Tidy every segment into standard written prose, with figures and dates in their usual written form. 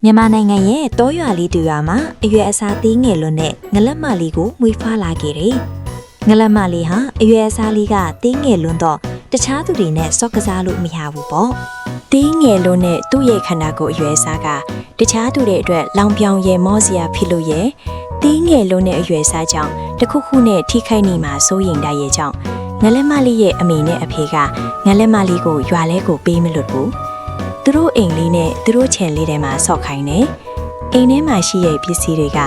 မြန်မာနိုင်ငံရဲ့တောရွာလေးတူရွာမှာအရွယ်အစားသေးငယ်လွန်းတဲ့ငလက်မလေးကိုမွေးဖွားလာခဲ့တယ်။ငလက်မလေးဟာအရွယ်အစားလေးကသေးငယ်လွန်းတော့တခြားသူတွေနဲ့စော့ကစားလို့မရဘူးပေါ့။သေးငယ်လွန်းတဲ့သူ့ရဲ့ခန္ဓာကိုယ်အရွယ်အစားကတခြားသူတွေအတွက်လောင်ပြောင်ရယ်မောစရာဖြစ်လို့ရဲ့သေးငယ်လွန်းတဲ့အရွယ်အစားကြောင့်တခုခုနဲ့ထိခိုက်နေမှာစိုးရိမ်တတ်ရဲ့ကြောင့်ငလက်မလေးရဲ့အမေနဲ့အဖေကငလက်မလေးကိုရွာလဲကိုပေးမလွတ်ဘူး။သူတို့အိမ်လေးနဲ့သူတို့ခြံလေးထဲမှာဆော့ခိုင်းတယ်။အိမ်ထဲမှာရှိတဲ့ပစ္စည်းတွေက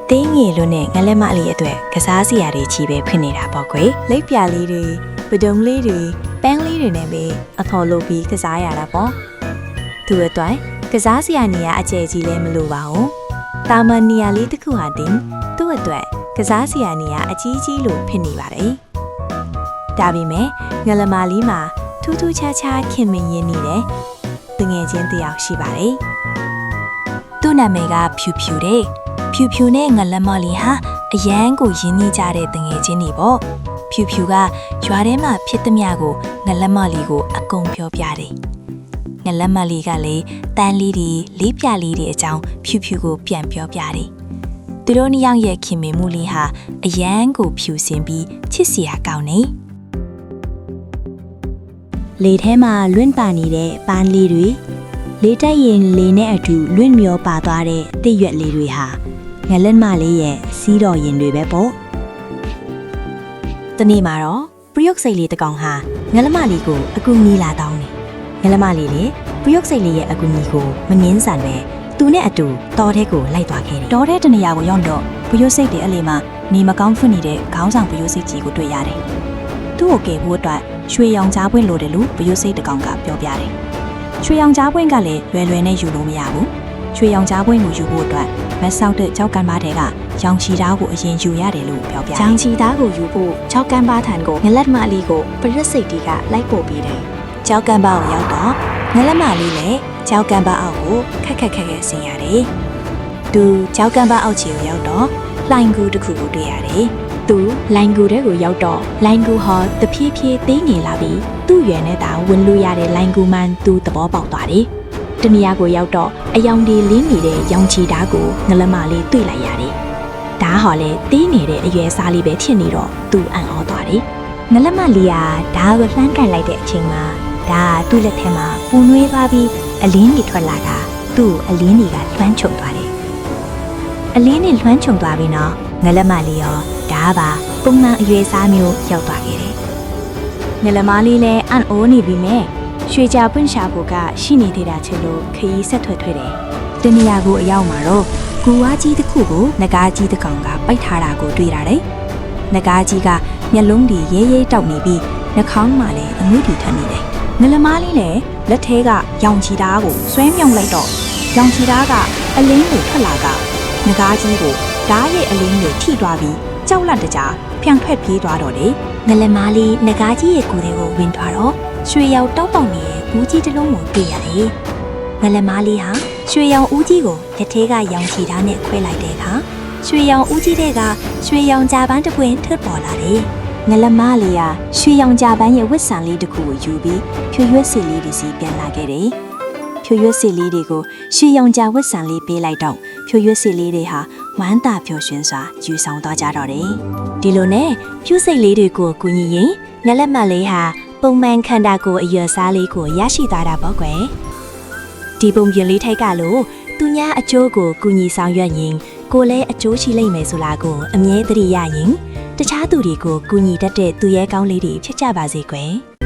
သေးငယ်လွန်းတဲ့ငလက်မလေးအတွက်ကစားစရာတွေကြီးပဲဖြစ်နေတာပေါ့ကွယ်။လိပ်ပြာလေးတွေပဒုံလေးတွေပန်းလေးတွေနဲ့ပဲအဖော်လုပ်ပြီးကစားရတာပေါ့။သူ့အတွက်ကစားစရာနေရာအကျယ်ကြီးလည်းမလိုပါဘူး။တာမန်နေရာလေးတစ်ခုဟာတင်သူ့အတွက်ကစားစရာနေရာအကြီးကြီးလို့ဖြစ်နေပါတယ်။ဒါပေမဲ့ငလမလေးမှာထူးထူးခြားခြားခင်မင်ရင်းနေတယ်တငယ်ချင်းတယောက်ရှိပါတယ်။သူ့နာမည်ကဖြူဖြူတဲ့ဖြူဖြူနဲ့ငလက်မလေးဟာအရန်ကိုရင်းနှီးကြတဲ့တငယ်ချင်းတွေပေါ့။ဖြူဖြူကရွာထဲမှာဖြစ်သမျှကိုငလက်မလေးကိုအကုန်ပြောပြတယ်။ငလက်မလေးကလည်းတန်းလေးတွေလေးပြလေးတွေအကြောင်းဖြူဖြူကိုပြန်ပြောပြတယ်။သူတို့နှစ်ယောက်ရဲ့ခင်မင်မှုလေးဟာအရန်ကိုဖြူစင်ပြီးချစ်စရာကောင်းနေ။လေထဲမှာလွင့်ပါနေတဲ့ပန်းလေးတွေလေတက်ရင်လေနဲ့အတူလွင့်မျောပါသွားတဲ့တစ်ရွက်လေးတွေဟာငလက်မလေးရဲ့စီးတော်ရင်တွေပဲပေါ့တနေ့မှာတော့ပရိယုတ်စိတ်လေးတစ်ကောင်ဟာငလက်မလေးကိုအကူညီလာတောင်းတယ်ငလက်မလေးလေပရိယုတ်စိတ်လေးရဲ့အကူညီကိုမငင်းဆန်ပဲသူနဲ့အတူတောထဲကိုလိုက်သွားခဲ့တယ်တောထဲတနေရာကိုရောက်တော့ပရိယုတ်စိတ်တွေအလေမှာနေမကောင်းဖွင့်နေတဲ့ခေါင်းဆောင်ပရိယုတ်စိတ်ကြီးကိုတွေ့ရတယ်သူ့ကိုကယ်ဖို့အတွက်ရွှေရောင်ကြားပွင့်လိုတယ်လို့ပရိယုတ်စိတ်တစ်ကောင်ကပြောပြတယ်ရွှေရောင်ကြားပွင့်ကလည်းလွယ်လွယ်နဲ့ယူလို့မရဘူးရွှေရောင်ကြားပွင့်ကိုယူဖို့အတွက်မက်ဆောက်တဲ့ကြောက်ကမ်းပါးတွေကရောင်ချီသားကိုအရင်ယူရတယ်လို့ပြောပြတယ်ရောင်ချီသားကိုယူဖို့ကြောက်ကမ်းပါးထံကိုငလက်မလေးကိုပရိစိတ်တီကလိုက်ပို့ပေးတယ်ကြောက်ကမ်းပါးကိုရောက်တော့ငလက်မလေးလည်းကြောက်ကမ်းပါးအောက်ကိုခက်ခက်ဆင်းရတယ်သူကြောက်ကမ်းပါးအောက်ခြေကိုရောက်တော့လှိုင်ကူတစ်ခုကိုတွေ့ရတယ်သူလိုင်ကူတဲ့ကိုရောက်တော့လိုင်ကူဟာတဖြည်းဖြည်းသေးငယ်လာပြီးသူ့ရွယ်နဲ့သာဝင်လို့ရတဲ့လိုင်ကူမှန်သူသဘောပေါက်သွားတယ်။တနေရာကိုရောက်တော့အယောင်ဒီလင်းနေတဲ့ရောင်ချီဓာတ်ကိုငလမလေးတွေ့လိုက်ရတယ်။ဒါဟာလေသေးငယ်တဲ့အရွယ်စားလေးပဲဖြစ်နေတော့သူအံ့ဩသွားတယ်။ငလမလေးကဓာတ်ကိုလှမ်းကန်လိုက်တဲ့အချိန်မှာဒါသူ့လက်ထဲမှာပူနွေးသွားပြီးအလင်းတွေထွက်လာတာသူ့အလင်းတွေကလွှမ်းခြုံသွားတယ်။အလင်းတွေလွှမ်းခြုံသွားပြီးတော့ငလမလေးရောဒါပါပုံမှန်အရွယ်စားမျိုးရောက်သွားခဲ့တယ်။ငလမလေးလည်းအံ့ဩနေပြီမဲ့ရွှေကြပွင့်ရှာဖို့ကရှိနေသေးတာချစ်လို့ခရီးဆက်ထွက်တယ်။တနေရာကိုအရောက်မှာတော့ကူဝါကြီးတစ်ခုကိုငကားကြီးတစ်ကောင်ကပိတ်ထားတာကိုတွေ့ရတယ်။ငကားကြီးကမျက်လုံးတွေရဲရဲတောက်နေပြီးနှာခေါင်းမှာလည်းအငွေ့တွေထပ်နေတယ်။ငလမလေးလည်းလက်ထဲကရောင်ချီသားကိုဆွဲမြောင်းလိုက်တော့ရောင်ချီသားကအလင်းကိုထွက်လာကငကားကြီးကိုဓာတ်ရဲ့အလင်းတွေထိသွားပြီးကြောက်လန့်တကြားဖြန့်ထွက်ပြေးသွားတော့တယ်။ငလမားလေးငကားကြီးရဲ့ကိုယ်တွေကိုဝင်သွားတော့ရွှေရောင်တောက်တောက်နေတဲ့ဘူးကြီးတစ်လုံးကိုတွေ့ရတယ်။ငလမားလေးဟာရွှေရောင်ဦးကြီးကိုလက်ထဲကရောင်ချီသားနဲ့ခွဲလိုက်တဲ့အခါရွှေရောင်ဦးကြီးတွေကရွှေရောင်ကြာပန်းတစ်ပွင့်ထွက်ပေါ်လာတယ်။ငလမားလေးကရွှေရောင်ကြာပန်းရဲ့ဝတ်ဆံလေးတစ်ခုကိုယူပြီးဖြူရွက်စီလေးတွေစီပြန်လာခဲ့တယ်။ဖြူရွက်စီလေးတွေကိုရွှေရောင်ကြာဝတ်ဆံလေးပေးလိုက်တော့ဖြူရွက်စီလေးတွေဟာဝမ်းသာပျော်ရွှင်စွာယူဆောင်သွားကြတော့တယ်။ဒီလိုနဲ့ဖြူစိတ်လေးတွေကိုကူညီရင်ငလက်မလေးဟာပုံမှန်ခန္ဓာကိုယ်အရွယ်စားလေးကိုရရှိသွားတာပေါ့ကွယ်။ဒီပုံပြင်လေးထိုက်ကလို့သူညာအကျိုးကိုကူညီဆောင်ရွက်ရင်ကိုလည်းအကျိုးရှိလိမ့်မယ်ဆိုလားကိုအမြဲတရရရင်တခြားသူတွေကိုကူညီတတ်တဲ့သူရဲကောင်းလေးတွေဖြစ်ကြပါစေကွယ်။